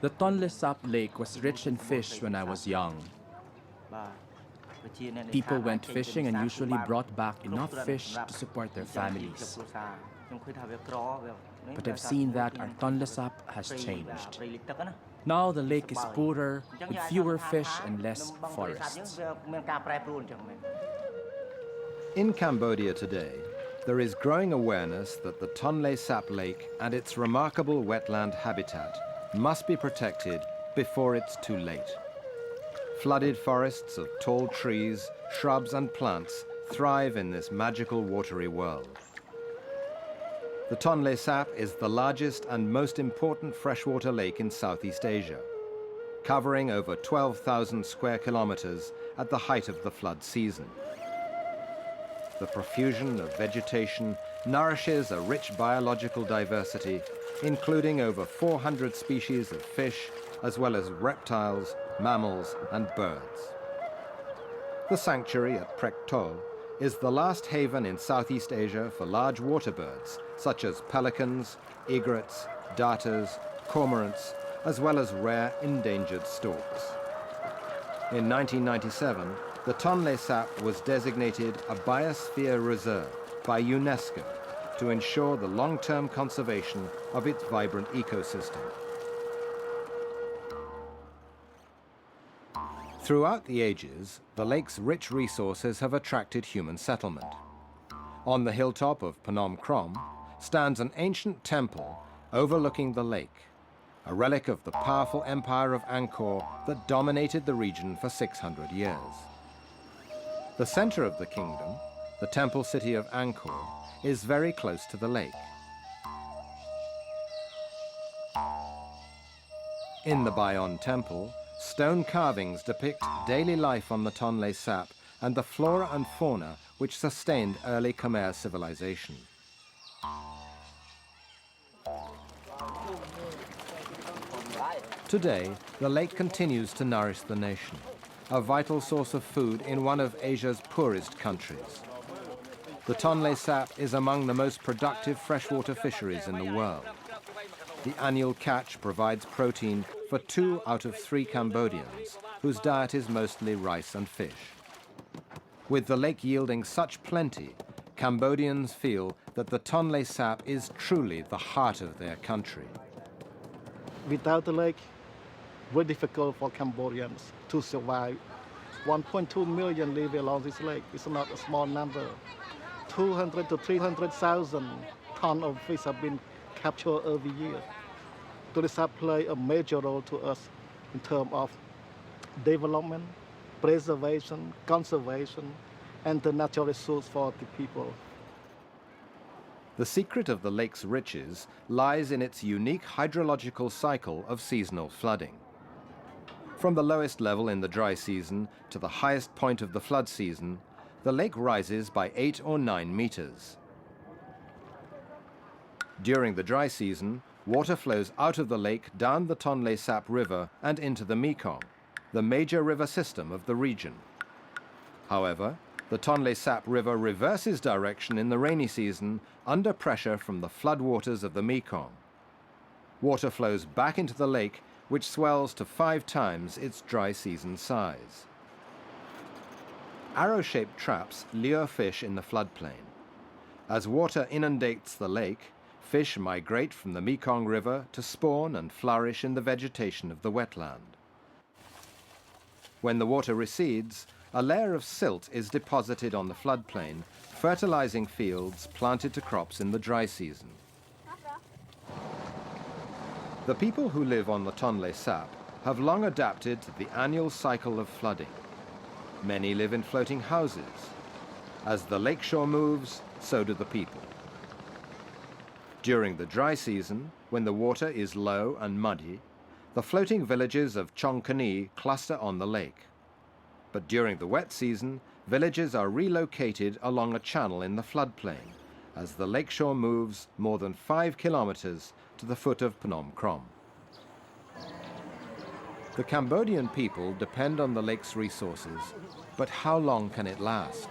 The Tonle Sap lake was rich in fish when I was young. People went fishing and usually brought back enough fish to support their families. But I've seen that our Tonle Sap has changed. Now the lake is poorer, with fewer fish and less forests. In Cambodia today, there is growing awareness that the Tonle Sap lake and its remarkable wetland habitat must be protected before it's too late. Flooded forests of tall trees, shrubs and plants thrive in this magical watery world. The Tonle Sap is the largest and most important freshwater lake in Southeast Asia, covering over 12,000 square kilometers at the height of the flood season. The profusion of vegetation nourishes a rich biological diversity, including over 400 species of fish, as well as reptiles, mammals and birds. The sanctuary at Prek Tol is the last haven in Southeast Asia for large water birds, such as pelicans, egrets, darters, cormorants, as well as rare endangered storks. In 1997, the Tonle Sap was designated a biosphere reserve by UNESCO to ensure the long-term conservation of its vibrant ecosystem. Throughout the ages, the lake's rich resources have attracted human settlement. On the hilltop of Phnom Krom stands an ancient temple overlooking the lake, a relic of the powerful empire of Angkor that dominated the region for 600 years. The center of the kingdom, the temple city of Angkor, is very close to the lake. In the Bayon temple, stone carvings depict daily life on the Tonle Sap and the flora and fauna which sustained early Khmer civilization. Today, the lake continues to nourish the nation, a vital source of food in one of Asia's poorest countries. The Tonle Sap is among the most productive freshwater fisheries in the world. The annual catch provides protein for 2 out of 3 Cambodians, whose diet is mostly rice and fish. With the lake yielding such plenty, Cambodians feel that the Tonle Sap is truly the heart of their country. Without the lake, very difficult for Cambodians to survive. 1.2 million live along this lake. It's not a small number. 200 to 300,000 tons of fish have been captured every year. Tonle Sap play a major role to us in terms of development, preservation, conservation, and the natural resource for the people. The secret of the lake's riches lies in its unique hydrological cycle of seasonal flooding. From the lowest level in the dry season to the highest point of the flood season, the lake rises by 8 or 9 meters. During the dry season, water flows out of the lake down the Tonle Sap River and into the Mekong, the major river system of the region. However, the Tonle Sap River reverses direction in the rainy season under pressure from the floodwaters of the Mekong. Water flows back into the lake, which swells to 5 times its dry season size. Arrow-shaped traps lure fish in the floodplain. As water inundates the lake, fish migrate from the Mekong River to spawn and flourish in the vegetation of the wetland. When the water recedes, a layer of silt is deposited on the floodplain, fertilizing fields planted to crops in the dry season. The people who live on the Tonle Sap have long adapted to the annual cycle of flooding. Many live in floating houses. As the lakeshore moves, so do the people. During the dry season, when the water is low and muddy, the floating villages of Chongkani cluster on the lake. But during the wet season, villages are relocated along a channel in the floodplain as the lakeshore moves more than 5 kilometers to the foot of Phnom Krom. The Cambodian people depend on the lake's resources, but how long can it last?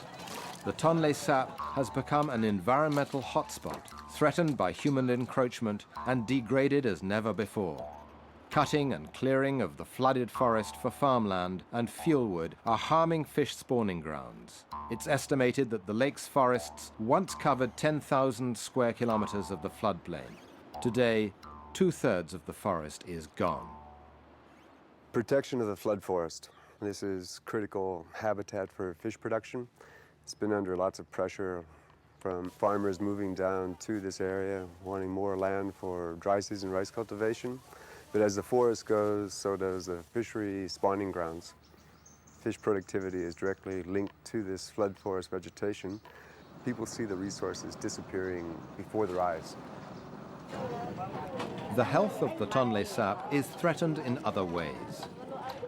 the Tonle Sap has become an environmental hotspot, threatened by human encroachment and degraded as never before. Cutting and clearing of the flooded forest for farmland and fuelwood are harming fish spawning grounds. It's estimated that the lake's forests once covered 10,000 square kilometers of the floodplain. Today, 2/3 of the forest is gone. Protection of the flood forest. This is critical habitat for fish production. It's been under lots of pressure from farmers moving down to this area, wanting more land for dry season rice cultivation. But as the forest goes, so does the fishery spawning grounds. Fish productivity is directly linked to this flood forest vegetation. People see the resources disappearing before their eyes. The health of the Tonle Sap is threatened in other ways.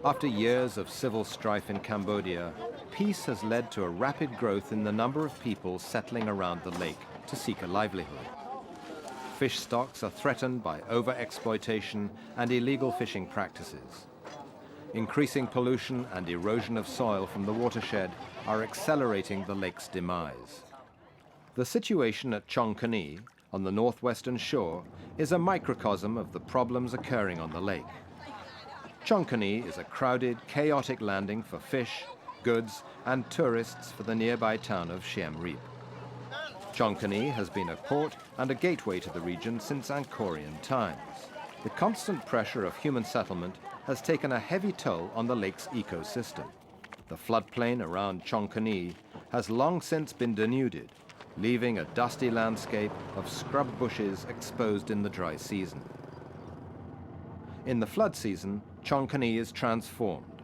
After years of civil strife in Cambodia, peace has led to a rapid growth in the number of people settling around the lake to seek a livelihood. Fish stocks are threatened by overexploitation and illegal fishing practices. Increasing pollution and erosion of soil from the watershed are accelerating the lake's demise. The situation at Chongkani, on the northwestern shore, is a microcosm of the problems occurring on the lake. Chongkani is a crowded, chaotic landing for fish, goods, and tourists for the nearby town of Siem Reap. Chongkani has been a port and a gateway to the region since Angkorian times. The constant pressure of human settlement has taken a heavy toll on the lake's ecosystem. The floodplain around Chongkani has long since been denuded, leaving a dusty landscape of scrub bushes exposed in the dry season. In the flood season, Chongkani is transformed.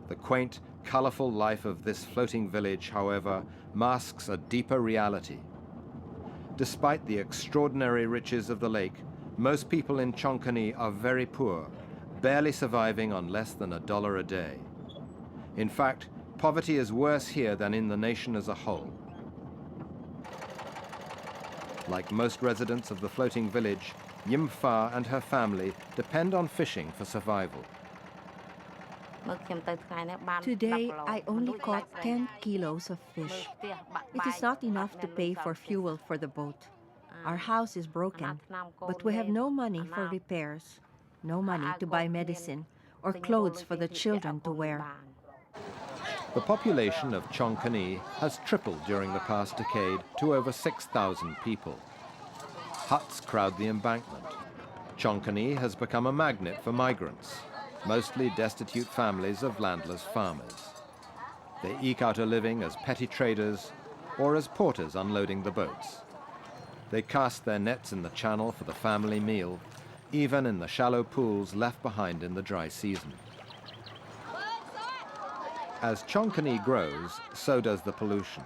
The quaint, colorful life of this floating village, however, masks a deeper reality. Despite the extraordinary riches of the lake, most people in Chongkani are very poor, barely surviving on less than $1 a day. In fact, poverty is worse here than in the nation as a whole. Like most residents of the floating village, Yim Pha and her family depend on fishing for survival. Today, I only caught 10 kilos of fish. It is not enough to pay for fuel for the boat. Our house is broken, but we have no money for repairs, no money to buy medicine or clothes for the children to wear. The population of Chongkani has tripled during the past decade to over 6,000 people. Huts crowd the embankment. Chongkani has become a magnet for migrants, mostly destitute families of landless farmers. They eke out a living as petty traders or as porters unloading the boats. They cast their nets in the channel for the family meal, even in the shallow pools left behind in the dry season. As Chongkani grows, so does the pollution.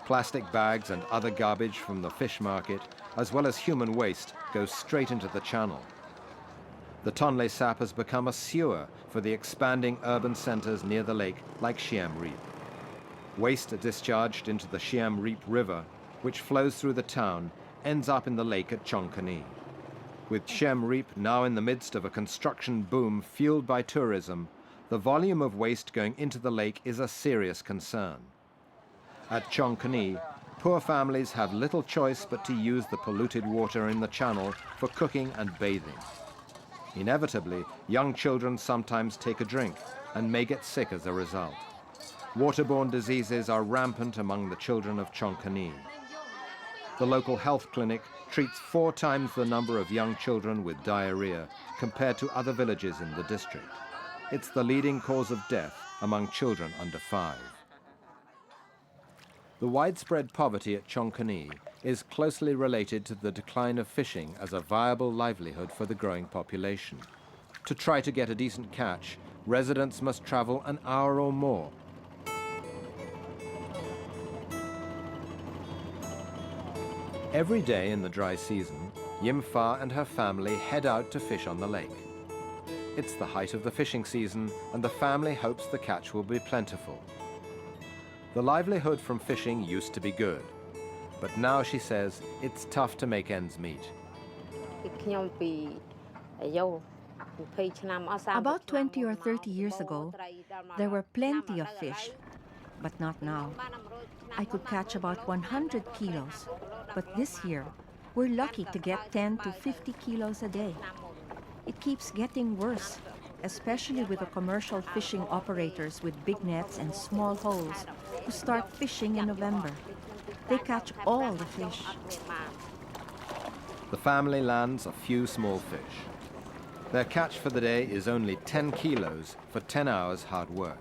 Plastic bags and other garbage from the fish market, as well as human waste, go straight into the channel. The Tonle Sap has become a sewer for the expanding urban centers near the lake, like Siem Reap. Waste discharged into the Siem Reap River, which flows through the town, ends up in the lake at Chongkani. With Siem Reap now in the midst of a construction boom fueled by tourism, the volume of waste going into the lake is a serious concern. At Chongkani, poor families have little choice but to use the polluted water in the channel for cooking and bathing. Inevitably, young children sometimes take a drink and may get sick as a result. Waterborne diseases are rampant among the children of Chongkani. The local health clinic treats 4 times the number of young children with diarrhea compared to other villages in the district. It's the leading cause of death among children under 5. The widespread poverty at Chongkani is closely related to the decline of fishing as a viable livelihood for the growing population. To try to get a decent catch, residents must travel an hour or more. Every day in the dry season, Yim Pha and her family head out to fish on the lake. It's the height of the fishing season, and the family hopes the catch will be plentiful. The livelihood from fishing used to be good, but now, she says, it's tough to make ends meet. About 20 or 30 years ago, there were plenty of fish, but not now. I could catch about 100 kilos, but this year, we're lucky to get 10 to 50 kilos a day. It keeps getting worse, especially with the commercial fishing operators with big nets and small holes who start fishing in November. They catch all the fish. The family lands a few small fish. Their catch for the day is only 10 kilos for 10 hours hard work.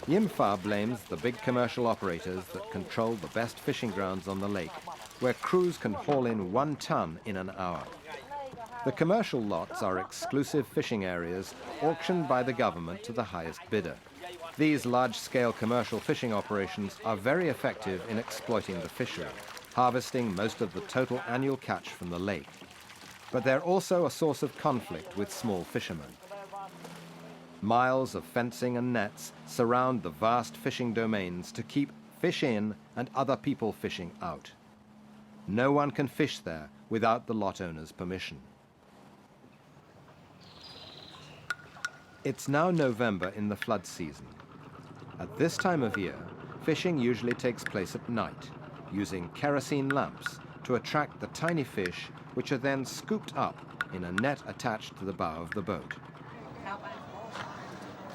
Yim Pha blames the big commercial operators that control the best fishing grounds on the lake, where crews can haul in 1 ton in an hour. The commercial lots are exclusive fishing areas auctioned by the government to the highest bidder. These large-scale commercial fishing operations are very effective in exploiting the fishery, harvesting most of the total annual catch from the lake. But they're also a source of conflict with small fishermen. Miles of fencing and nets surround the vast fishing domains to keep fish in and other people fishing out. No one can fish there without the lot owner's permission. It's now November in the flood season. At this time of year, fishing usually takes place at night, using kerosene lamps to attract the tiny fish, which are then scooped up in a net attached to the bow of the boat.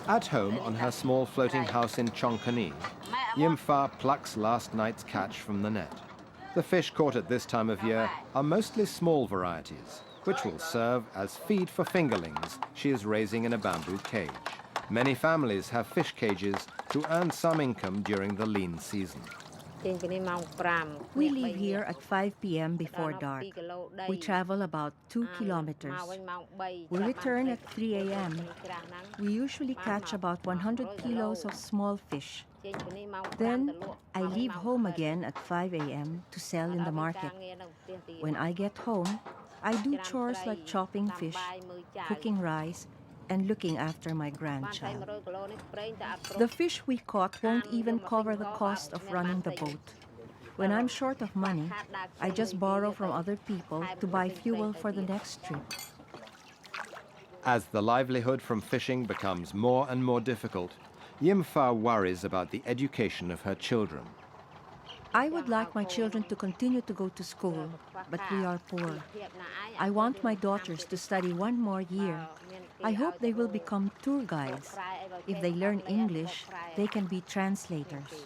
At home on her small floating house in Chongkani, Yim Pha plucks last night's catch from the net. The fish caught at this time of year are mostly small varieties, which will serve as feed for fingerlings she is raising in a bamboo cage. Many families have fish cages to earn some income during the lean season. We leave here at 5 p.m. before dark. We travel about 2 kilometers. We return at 3 a.m. We usually catch about 100 kilos of small fish. Then I leave home again at 5 a.m. to sell in the market. When I get home, I do chores like chopping fish, cooking rice, and looking after my grandchild. The fish we caught won't even cover the cost of running the boat. When I'm short of money, I just borrow from other people to buy fuel for the next trip. As the livelihood from fishing becomes more and more difficult, Yim Pha worries about the education of her children. I would like my children to continue to go to school, but we are poor. I want my daughters to study 1 more year. I hope they will become tour guides. If they learn English, they can be translators.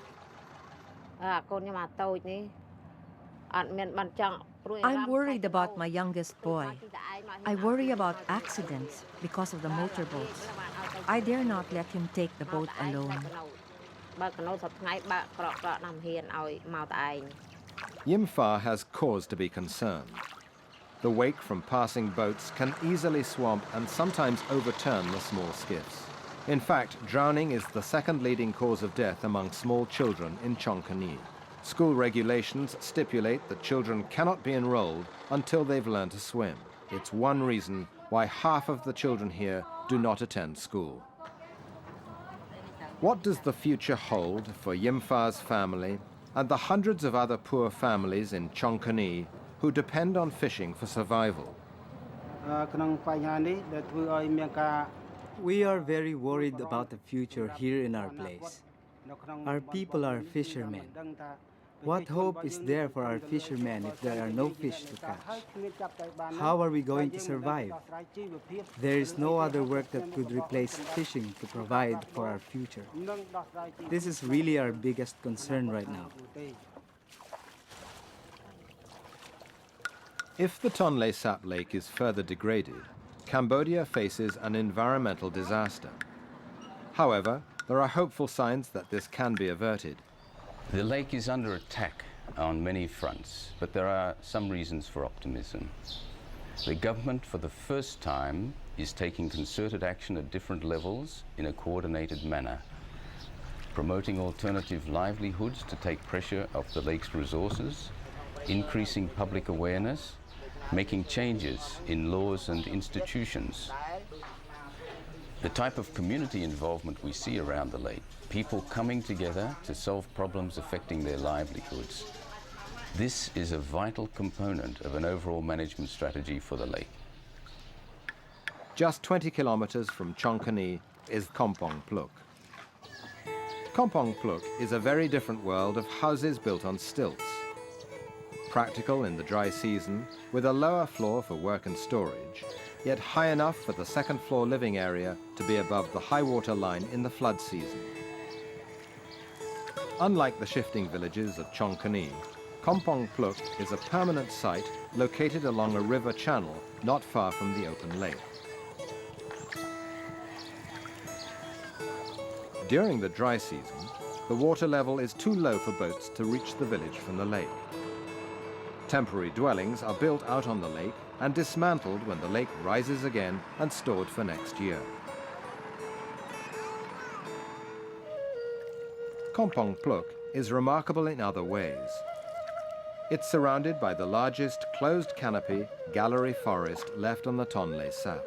I'm worried about my youngest boy. I worry about accidents because of the motorboats. I dare not let him take the boat alone. Yim Pha has cause to be concerned. The wake from passing boats can easily swamp and sometimes overturn the small skiffs. In fact, drowning is the second leading cause of death among small children in Chongkani. School regulations stipulate that children cannot be enrolled until they've learned to swim. It's one reason why half of the children here do not attend school. What does the future hold for Yim Pha's family and the hundreds of other poor families in Chongkani who depend on fishing for survival? We are very worried about the future here in our place. Our people are fishermen. What hope is there for our fishermen if there are no fish to catch? How are we going to survive? There is no other work that could replace fishing to provide for our future. This is really our biggest concern right now. If the Tonle Sap lake is further degraded, Cambodia faces an environmental disaster. However, there are hopeful signs that this can be averted. The lake is under attack on many fronts, but there are some reasons for optimism. The government, for the first time, is taking concerted action at different levels in a coordinated manner, promoting alternative livelihoods to take pressure off the lake's resources, increasing public awareness, making changes in laws and institutions. The type of community involvement we see around the lake, people coming together to solve problems affecting their livelihoods. This is a vital component of an overall management strategy for the lake. Just 20 kilometers from Chongkani is Kompong Pluk. Kompong Pluk is a very different world of houses built on stilts. Practical in the dry season, with a lower floor for work and storage, yet high enough for the second floor living area to be above the high water line in the flood season. Unlike the shifting villages of Chongkani, Kompong Pluk is a permanent site located along a river channel not far from the open lake. During the dry season, the water level is too low for boats to reach the village from the lake. Temporary dwellings are built out on the lake and dismantled when the lake rises again and stored for next year. Kompong Pluk is remarkable in other ways. It's surrounded by the largest closed canopy gallery forest left on the Tonle Sap.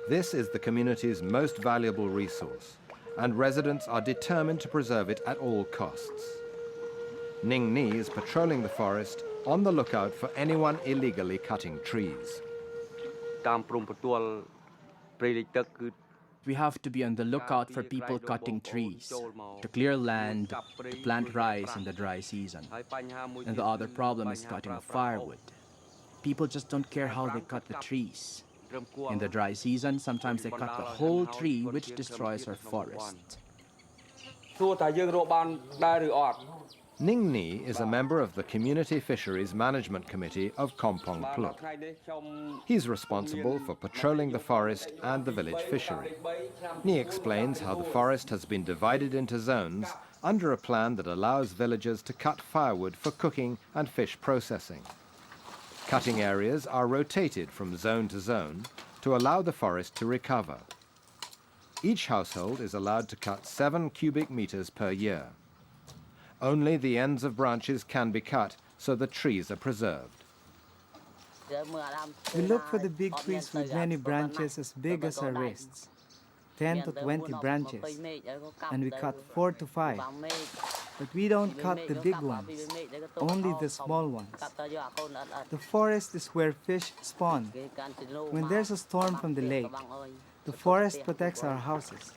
This is the community's most valuable resource, and residents are determined to preserve it at all costs. Ning Ni is patrolling the forest on the lookout for anyone illegally cutting trees. We have to be on the lookout for people cutting trees, to clear land, to plant rice in the dry season. And the other problem is cutting firewood. People just don't care how they cut the trees. In the dry season, sometimes they cut the whole tree, which destroys our forest. Ning Ni is a member of the Community Fisheries Management Committee of Kompong Pluk. He's responsible for patrolling the forest and the village fishery. Ni explains how the forest has been divided into zones under a plan that allows villagers to cut firewood for cooking and fish processing. Cutting areas are rotated from zone to zone to allow the forest to recover. Each household is allowed to cut 7 cubic meters per year. Only the ends of branches can be cut, so the trees are preserved. We look for the big trees with many branches as big as our wrists, 10 to 20 branches, and we cut 4 to 5. But we don't cut the big ones, only the small ones. The forest is where fish spawn. When there's a storm from the lake, the forest protects our houses.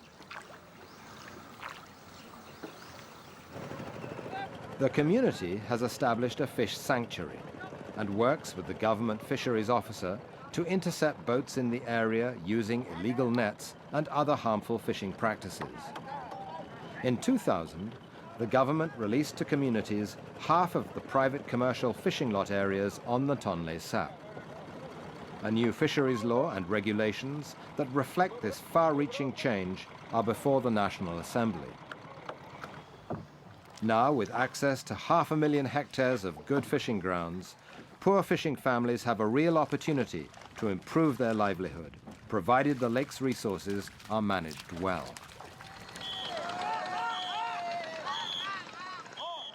The community has established a fish sanctuary and works with the government fisheries officer to intercept boats in the area using illegal nets and other harmful fishing practices. In 2000, the government released to communities half of the private commercial fishing lot areas on the Tonle Sap. A new fisheries law and regulations that reflect this far-reaching change are before the National Assembly. Now, with access to 500,000 hectares of good fishing grounds, poor fishing families have a real opportunity to improve their livelihood, provided the lake's resources are managed well.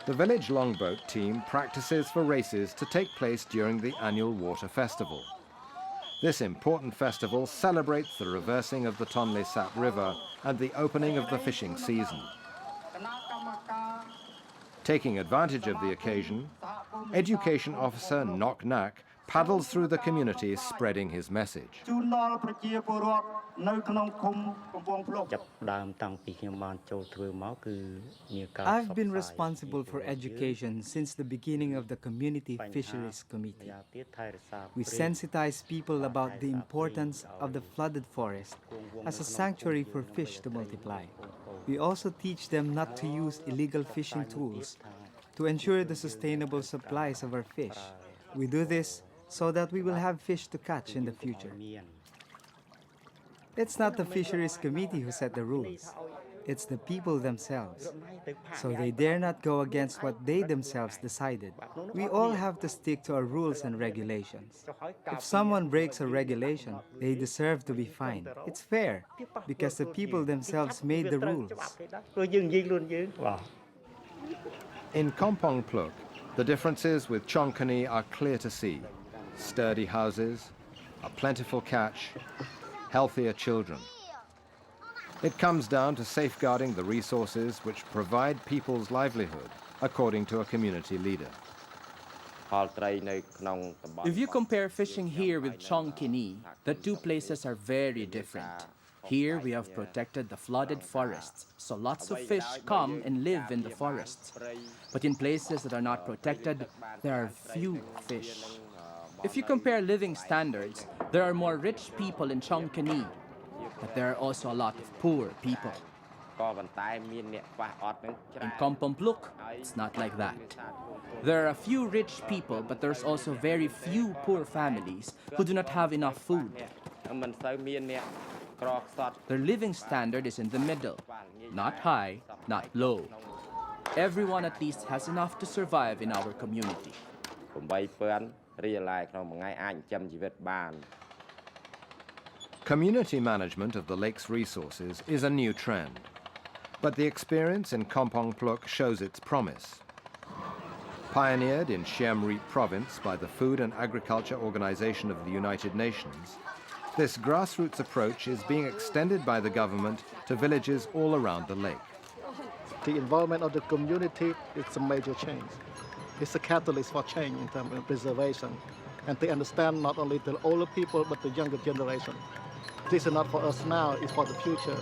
The village longboat team practices for races to take place during the annual water festival. This important festival celebrates the reversing of the Tonle Sap River and the opening of the fishing season. Taking advantage of the occasion, Education Officer Nok Nak paddles through the community spreading his message. I've been responsible for education since the beginning of the Community Fisheries Committee. We sensitize people about the importance of the flooded forest as a sanctuary for fish to multiply. We also teach them not to use illegal fishing tools to ensure the sustainable supplies of our fish. We do this so that we will have fish to catch in the future. It's not the Fisheries Committee who set the rules. It's the people themselves. So they dare not go against what they themselves decided. We all have to stick to our rules and regulations. If someone breaks a regulation, they deserve to be fined. It's fair, because the people themselves made the rules. In Kompong Pluk, the differences with Chongkani are clear to see. Sturdy houses, a plentiful catch, healthier children. It comes down to safeguarding the resources which provide people's livelihood, according to a community leader. If you compare fishing here with Chongkini, the two places are very different. Here we have protected the flooded forests, so lots of fish come and live in the forests. But in places that are not protected, there are few fish. If you compare living standards, there are more rich people in Chongkani, but there are also a lot of poor people. In Kampong Pluk, it's not like that. There are a few rich people, but there's also very few poor families who do not have enough food. Their living standard is in the middle, not high, not low. Everyone at least has enough to survive in our community. Community management of the lake's resources is a new trend, but the experience in Kampong Pluk shows its promise. Pioneered in Siem Reap province by the Food and Agriculture Organization of the United Nations, this grassroots approach is being extended by the government to villages all around the lake. The involvement of the community is a major change. It's a catalyst for change in terms of preservation, and they understand not only the older people but the younger generation. This is not for us now, it's for the future.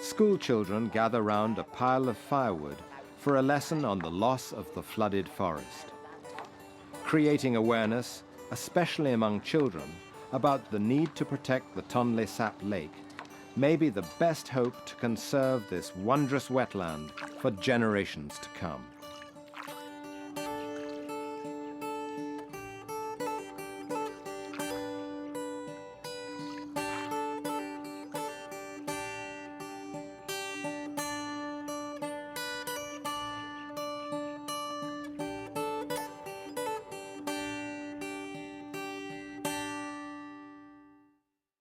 School children gather round a pile of firewood for a lesson on the loss of the flooded forest. Creating awareness, especially among children, about the need to protect the Tonle Sap lake may be the best hope to conserve this wondrous wetland for generations to come.